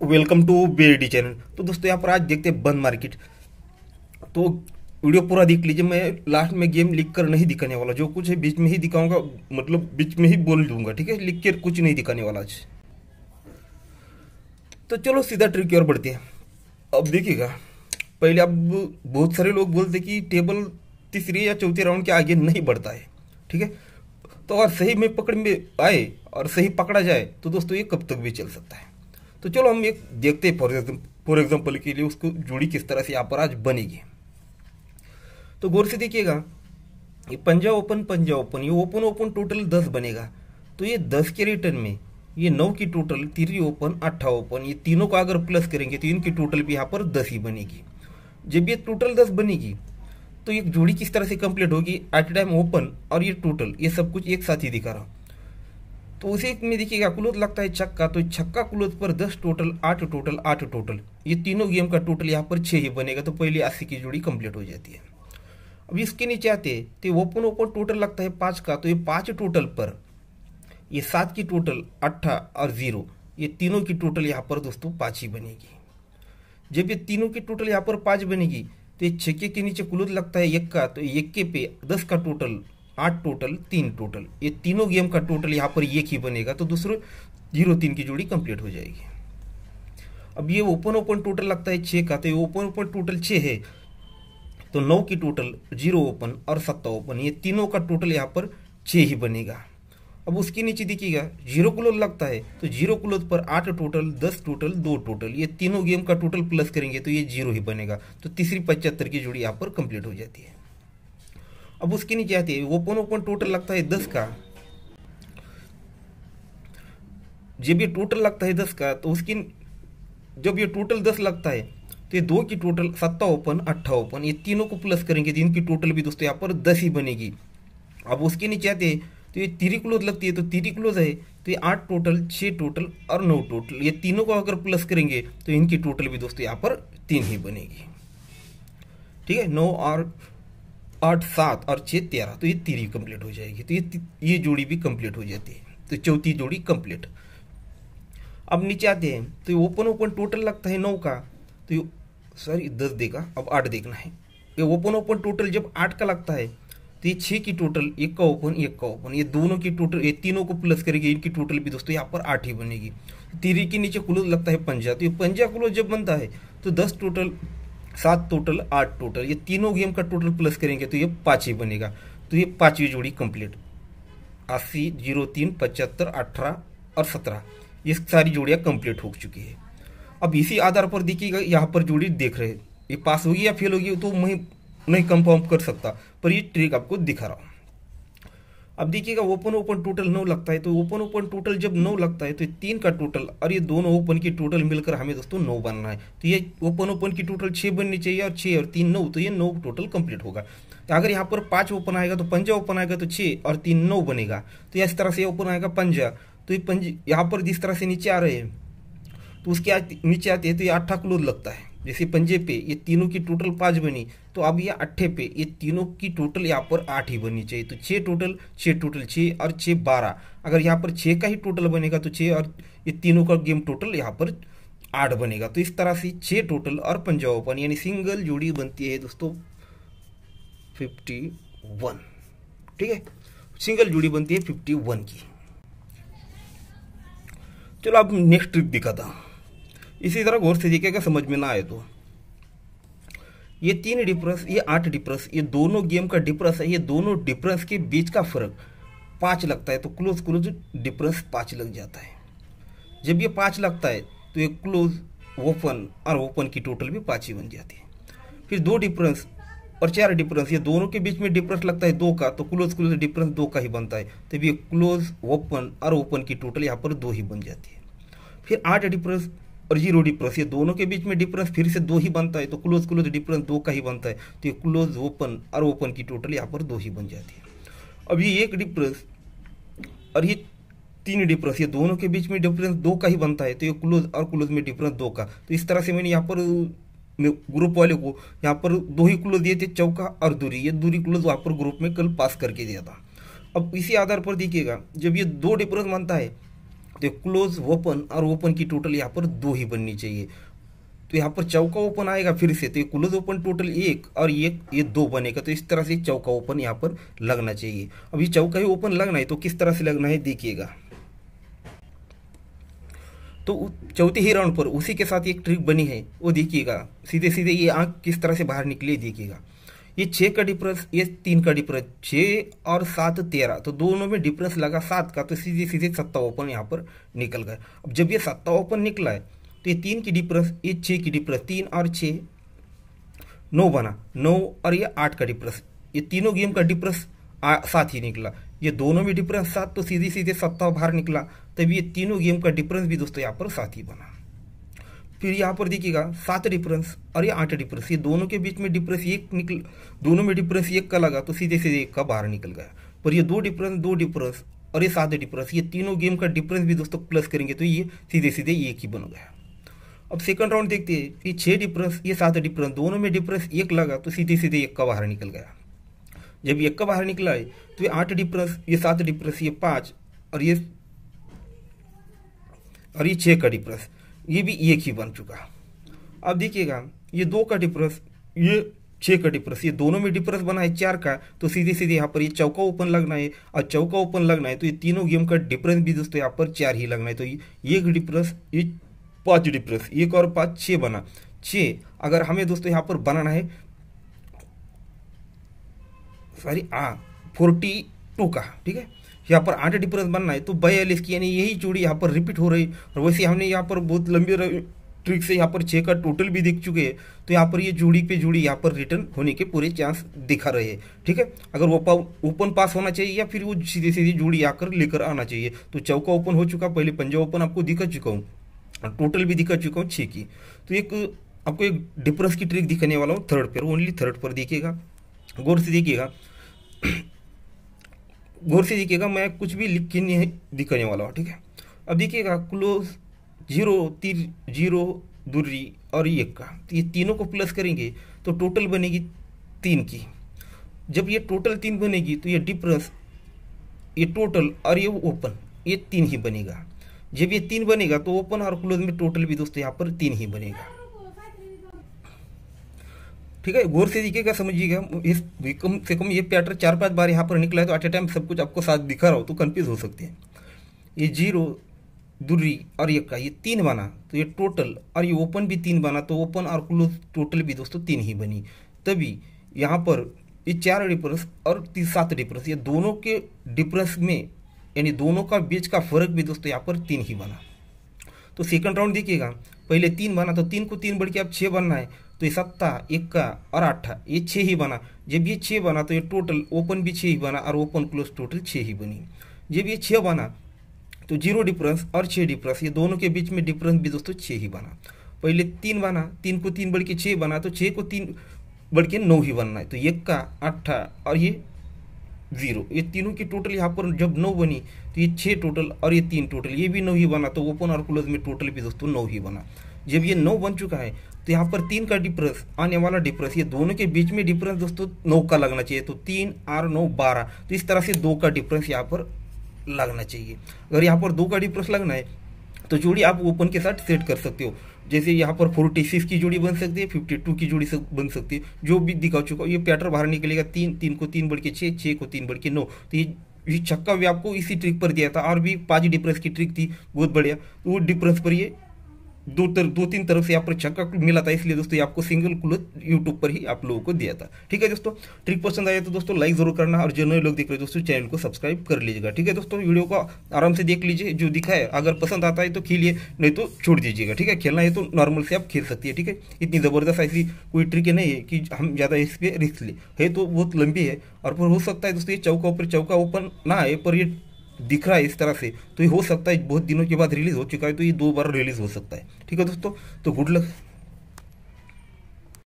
Welcome to BD channel. तो दोस्तों यहाँ पर आज देखते हैं बंद मार्केट। तो वीडियो पूरा देख लीजिए। मैं लास्ट में गेम लिख कर नहीं दिखाने वाला, जो कुछ है बीच में ही दिखाऊंगा, मतलब बीच में ही बोल दूंगा, ठीक है। लिख कर कुछ नहीं दिखाने वाला आज। तो चलो सीधा ट्रिक की ओर बढ़ते हैं। अब देखिएगा, पहले अब बहुत सारे लोग बोलते कि टेबल तीसरे या चौथे राउंड के आगे नहीं बढ़ता है, ठीक है। तो अगर सही में पकड़ में आए और सही पकड़ा जाए तो दोस्तों ये कब तक भी चल सकता है। तो चलो हम एक देखते हैं। फॉर एग्जाम्पल के लिए उसको जोड़ी किस तरह से यहाँ पर आज बनेगी। तो गौर से देखिएगा, ये पंजा ओपन, ये ओपन ओपन टोटल 10 बनेगा। तो ये 10 के रिटर्न में ये 9 की टोटल, 3 ओपन 8 ओपन, ये तीनों का अगर प्लस करेंगे तो इनकी टोटल भी यहाँ पर 10 ही बनेगी। जब ये टोटल 10 बनेगी तो एक जोड़ी किस तरह से कंप्लीट होगी, एट टाइम ओपन और ये टोटल, ये सब कुछ एक साथ ही दिखा रहा हूँ। तो उसी में देखिएगा क्लोज लगता है छक्का, तो छक्का क्लोज पर 10 टोटल, 8 टोटल, 8 टोटल, ये तीनों गेम का टोटल यहाँ पर 6 ही बनेगा। तो पहले 80 की जोड़ी कंप्लीट हो जाती है। अब इसके नीचे आते तो ओपन ओपन टोटल लगता है 5 का, तो ये 5 टोटल पर ये 7 की टोटल, 8 और 0, ये तीनों की टोटल यहाँ पर दोस्तों 5 ही बनेगी। जब ये तीनों की टोटल यहाँ पर 5 बनेगी तो ये छक्के के नीचे क्लोज लगता है 1 का, तो 1 के पे 10 का टोटल, 8 टोटल, 3 टोटल, ये तीनों गेम का टोटल यहाँ पर 1 ही बनेगा। तो दूसरे 0-3 की जोड़ी कंप्लीट हो जाएगी। अब ये ओपन ओपन टोटल लगता है 6 का, तो ये ओपन ओपन टोटल 6 है, तो 9 की टोटल, 0 ओपन और 7 ओपन, ये तीनों का टोटल यहाँ पर 6 ही बनेगा। अब उसके नीचे देखिएगा 0 क्लोज लगता है, तो 0 क्लोज पर 8 टोटल, 10 टोटल, 2 टोटल, ये तीनों गेम का टोटल प्लस करेंगे तो ये 0 ही बनेगा। तो तीसरी 75 की जोड़ी यहाँ पर कंप्लीट हो जाती है। अब उसके नीचे आती है ओपन ओपन टोटल लगता है 10 का। जब ये टोटल लगता है 10 का, तो उसकी जब ये टोटल 10 लगता है तो ये 2 की टोटल, 7 ओपन, 8 ओपन, ये तीनों को प्लस करेंगे तो इनकी टोटल भी दोस्तों यहाँ पर 10 ही बनेगी। अब उसके नीचे आते हैं तो ये 3 क्लोज लगती है, तो 3 क्लोज है, तो ये 8 टोटल, 6 टोटल और 9 टोटल, ये तीनों को अगर प्लस करेंगे तो इनकी टोटल भी दोस्तों यहाँ पर 3 ही बनेगी, ठीक है। 9 और 8, 7 और 6, 13, तो ये 3 कंप्लीट हो जाएगी। तो ये जोड़ी भी कंप्लीट हो जाती है। तो चौथी जोड़ी कंप्लीट। अब नीचे आते हैं तो ये ओपन ओपन टोटल लगता है 9 का, तो ये सॉरी 10 देगा, अब 8 देखना है। ये ओपन ओपन टोटल जब 8 का लगता है तो ये 6 की टोटल, 1 का ओपन, 1 का ओपन, ये दोनों की टोटल, ये तीनों को प्लस करेंगे, इनकी टोटल भी दोस्तों यहाँ पर 8 ही बनेगी। 3 के नीचे क्लोज लगता है पंजा, तो ये पंजा क्लोज जब बनता है तो 10 टोटल, 7 टोटल, 8 टोटल, ये तीनों गेम का टोटल प्लस करेंगे तो ये 5 ही बनेगा। तो ये 5वीं जोड़ी कंप्लीट। 80, 03, 75, 18 और 17, ये सारी जोड़ियाँ कंप्लीट हो चुकी है। अब इसी आधार पर देखिएगा, यहाँ पर जोड़ी देख रहे हैं, ये पास होगी या फेल होगी तो मैं नहीं कंफर्म कर सकता, पर ये ट्रिक आपको दिखा रहा हूँ। अब देखिएगा ओपन ओपन टोटल 9 लगता है, तो ओपन ओपन टोटल जब 9 लगता है तो 3 का टोटल और ये दोनों ओपन की टोटल मिलकर हमें दोस्तों 9 बनना है। तो ये ओपन ओपन की टोटल 6 बननी चाहिए, और 6 और 3 9, तो ये 9 टोटल कंप्लीट होगा। तो अगर यहाँ पर 5 ओपन आएगा तो पंजा ओपन आएगा, तो 6 और 3 9 बनेगा। तो इस तरह से ओपन आएगा पंजा, तो ये पंज यहाँ पर जिस तरह से नीचे आ रहे हैं तो उसके नीचे आते हैं तो ये 8 क्लोज लगता है। जैसे पंजे पे ये तीनों की टोटल 5 बनी, तो अब ये 8 पे ये तीनों की टोटल यहाँ पर 8 ही बननी चाहिए। तो 6 टोटल, 6 टोटल, 6 और 6 12, अगर यहाँ पर 6 का ही टोटल बनेगा तो 6 और ये तीनों का गेम टोटल यहाँ पर 8 बनेगा। तो इस तरह से 6 टोटल और पंजा ओपन, यानी सिंगल जोड़ी बनती है दोस्तों 51, ठीक है। सिंगल जोड़ी बनती है 51 की। चलो अब नेक्स्ट ट्रिक दिखाता हूँ। इसी तरह गौर से देखिएगा, समझ में ना आए तो ये 3 डिफरेंस, ये 8 डिफरेंस, ये दोनों गेम का डिफरेंस है। ये दोनों डिफरेंस के बीच का फर्क 5 लगता है, तो क्लोज क्लोज डिफरेंस 5 लग जाता है। जब ये 5 लगता है तो ये क्लोज, ओपन और ओपन की टोटल भी 5 ही बन जाती है। फिर 2 डिफरेंस और 4 डिफरेंस, ये दोनों के बीच में डिफरेंस लगता है 2 का, तो क्लोज क्लोज डिफरेंस 2 का ही बनता है। तब ये क्लोज, ओपन और ओपन की टोटल यहाँ पर 2 ही बन जाती है। फिर 8 डिफरेंस और 0 डिफरेंस, ये दोनों के बीच में डिफरेंस फिर से 2 ही बनता है, तो क्लोज क्लोज डिफरेंस 2 का ही बनता है। तो ये क्लोज, ओपन और ओपन की टोटल यहाँ पर 2 ही बन जाती है। अब ये 1 डिफरेंस और ये 3 डिफरेंस, ये दोनों के बीच में डिफरेंस 2 का ही बनता है, तो ये क्लोज और क्लोज में डिफरेंस 2 का। तो इस तरह से मैंने यहाँ पर ग्रुप वाले को यहाँ पर 2 ही क्लोज दिए थे, चौका और दूरी, ये दूरी क्लोज वहाँ पर ग्रुप में कल पास करके दिया था। अब इसी आधार पर देखिएगा, जब ये 2 डिफरेंस बनता है तो क्लोज ओपन और ओपन की टोटल यहाँ पर 2 ही बननी चाहिए। तो यहाँ पर चौका ओपन आएगा फिर से, तो ये क्लोज ओपन टोटल 1 और ये 2 बनेगा। तो इस तरह से चौका ओपन यहाँ पर लगना चाहिए। अब ये चौका ही ओपन लगना है तो किस तरह से लगना है देखिएगा। तो चौथे ही राउंड पर उसी के साथ एक ट्रिक बनी है, वो देखिएगा। सीधे सीधे ये आंख किस तरह से बाहर निकले देखिएगा। ये 6 का डिफरेंस, ये 3 का डिफरेंस, 6 और 7 13, तो दोनों में डिफरेंस लगा 7 का, तो सीधे सीधे सत्ता ओपन यहाँ पर निकल गया। अब जब ये सत्ता ओपन निकला है तो ये 3 की डिफरेंस, ये 6 की डिफरेंस, 3 और 6 9 बना, 9 और ये 8 का डिफरेंस, ये तीनों गेम का डिफरेंस 7 ही निकला। ये दोनों में डिफरेंस 7, तो सीधे सीधे सत्ता बाहर निकला, तभी ये तीनों गेम का डिफरेंस भी दोस्तों यहाँ पर 7 ही बना। फिर यहाँ पर देखिएगा 7 डिफरेंस और ये 8 डिफरेंस, ये दोनों के बीच में डिफरेंस 1 निकल, दोनों में डिफरेंस 1 का लगा, तो सीधे सीधे 1 का बाहर निकल गया। पर ये 2 डिफरेंस और ये 7 डिफरेंस, ये तीनों गेम का डिफरेंस भी दोस्तों प्लस करेंगे तो ये सीधे सीधे 1 ही बन गया। अब सेकंड राउंड देखते हैं। ये 6 डिफरेंस, ये 7 डिफरेंस, दोनों में डिफरेंस 1 लगा, तो सीधे सीधे 1 का बाहर निकल गया। जब 1 का बाहर निकला है तो ये 8 डिफरेंस, ये 7 डिफरेंस, ये 5 और ये 6 का डिफरेंस, ये भी 1 ही बन चुका। अब देखिएगा ये 2 का डिफरेंस, ये 6 का डिफरेंस, ये दोनों में डिफरेंस बना है 4 का, तो सीधे सीधे यहाँ पर ये चौका ओपन लगना है, और चौका ओपन लगना है तो ये तीनों गेम का डिफरेंस भी दोस्तों यहाँ पर 4 ही लगना है। तो ये 1 डिफरेंस, ये 5 डिफरेंस, 1 और 5 6 बना। 6 अगर हमें दोस्तों यहाँ पर बनाना है 42 का, ठीक है, यहाँ पर 8 डिफरेंस बनना है, तो 42 की, यानी यही जोड़ी यहाँ पर रिपीट हो रही। और वैसे हमने यहाँ पर बहुत लंबी ट्रिक से यहाँ पर 6 का टोटल भी देख चुके हैं, तो यहाँ पर ये जोड़ी पे जोड़ी यहाँ पर रिटर्न होने के पूरे चांस दिखा रहे हैं, ठीक है। अगर वो ओपन पास होना चाहिए या फिर वो सीधे सीधे जोड़ी आकर लेकर आना चाहिए। तो चौका ओपन हो चुका, पहले पंजा ओपन आपको दिखा चुका हूँ, टोटल भी दिखा चुका हूँ 6 की। तो एक आपको एक डिफरेंस की ट्रिक दिखाने वाला हूँ थर्ड पर, ओनली थर्ड पर देखिएगा, गौर से देखिएगा, गौर से देखिएगा, मैं कुछ भी लिख के नहीं दिखाने वाला हूँ, ठीक है। अब देखिएगा क्लोज 0 तीर 0 दूरी और 1 का, तो ये तीनों को प्लस करेंगे तो टोटल बनेगी 3 की। जब ये टोटल 3 बनेगी तो ये डिफरेंस, ये टोटल और ये ओपन, ये 3 ही बनेगा। जब ये 3 बनेगा तो ओपन और क्लोज में टोटल भी दोस्तों यहाँ पर 3 ही बनेगा, ठीक है। गौर से देखिएगा, समझिएगा। इस कम से कम ये पैटर्न 4-5 बार यहाँ पर निकला है, तो एट ए टाइम सब कुछ आपको साथ दिखा रहा हो तो कंफ्यूज हो सकते हैं। ये 0 दूरी और 1 का, ये 3 बना, तो ये टोटल और ये ओपन भी 3 बना, तो ओपन और क्लोज टोटल भी दोस्तों 3 ही बनी। तभी यहाँ पर ये 4 डिफरेंस और 7 डिफरेंस, ये दोनों के डिफरेंस में, यानी दोनों का बीच का फर्क भी दोस्तों यहाँ पर 3 ही बना। तो सेकंड राउंड देखिएगा, पहले 3 बना, तो 3 को 3 बढ़ के अब 6 बनना है, तो ये 7 1 का और 8, ये 6 ही बना। जब ये 6 बना तो ये टोटल ओपन भी 6 ही बना और ओपन क्लोज टोटल 6 ही बनी। जब ये 6 बना तो 0 डिफरेंस और 6 डिफरेंस, ये दोनों के बीच में डिफरेंस भी दोस्तों 6 ही बना। पहले 3 बना, 3 को 3 बढ़ के 6 बना, तो 6 को 3 बढ़ के 9 ही बनना है, तो 1 का 8 और ये 0, ये तीनों की टोटल यहाँ पर जब 9 बनी तो ये 6 टोटल और ये 3 टोटल, ये भी 9 ही बना, तो ओपन और क्लोज में टोटल भी दोस्तों 9 ही बना। जब ये 9 बन चुका है तो यहाँ पर 3 का डिफरेंस, आने वाला डिफरेंस, ये दोनों के बीच में डिफरेंस दोस्तों 9 का लगना चाहिए, तो 3 और 9 12, तो इस तरह से 2 का डिफरेंस यहाँ पर लगना चाहिए। अगर यहाँ पर 2 का डिफरेंस लगना है तो जोड़ी आप ओपन के साथ सेट कर सकते हो। जैसे यहाँ पर 46 की जोड़ी बन सकती है, 52 की जोड़ी से बन सकती है, जो भी दिखा चुका ये पैटर्न बाहर निकलेगा। 3 को 3 बढ़ के 6, 6 को 3 बढ़ के 9, तो ये छक्का भी आपको इसी ट्रिक पर दिया था, और भी 5 डिफरेंस की ट्रिक थी बहुत बढ़िया, वो डिफरेंस पर ये 2-3 तरफ से यहाँ पर छक्का मिला था, इसलिए दोस्तों ये आपको सिंगल क्लोज यूट्यूब पर ही आप लोगों को दिया था, ठीक है दोस्तों। ट्रिक पसंद आया तो दोस्तों लाइक जरूर करना, और जो नए लोग देख रहे हैं दोस्तों चैनल को सब्सक्राइब कर लीजिएगा, ठीक है दोस्तों। वीडियो को आराम से देख लीजिए, जो दिखा है अगर पसंद आता है तो खेलिए, नहीं तो छोड़ दीजिएगा, ठीक है। खेलना है तो नॉर्मल से आप खेल सकती है, ठीक है। इतनी ज़बरदस्त ऐसी कोई ट्रिक नहीं है कि हम ज़्यादा इस पर रिस्क ले, है तो बहुत लंबी है, और फिर हो सकता है दोस्तों ये चौका ओपन ना आए, पर ये दिख रहा है इस तरह से, तो ये हो सकता है बहुत दिनों के बाद रिलीज हो चुका है, तो ये 2 बार रिलीज हो सकता है, ठीक है दोस्तों। तो गुड लक।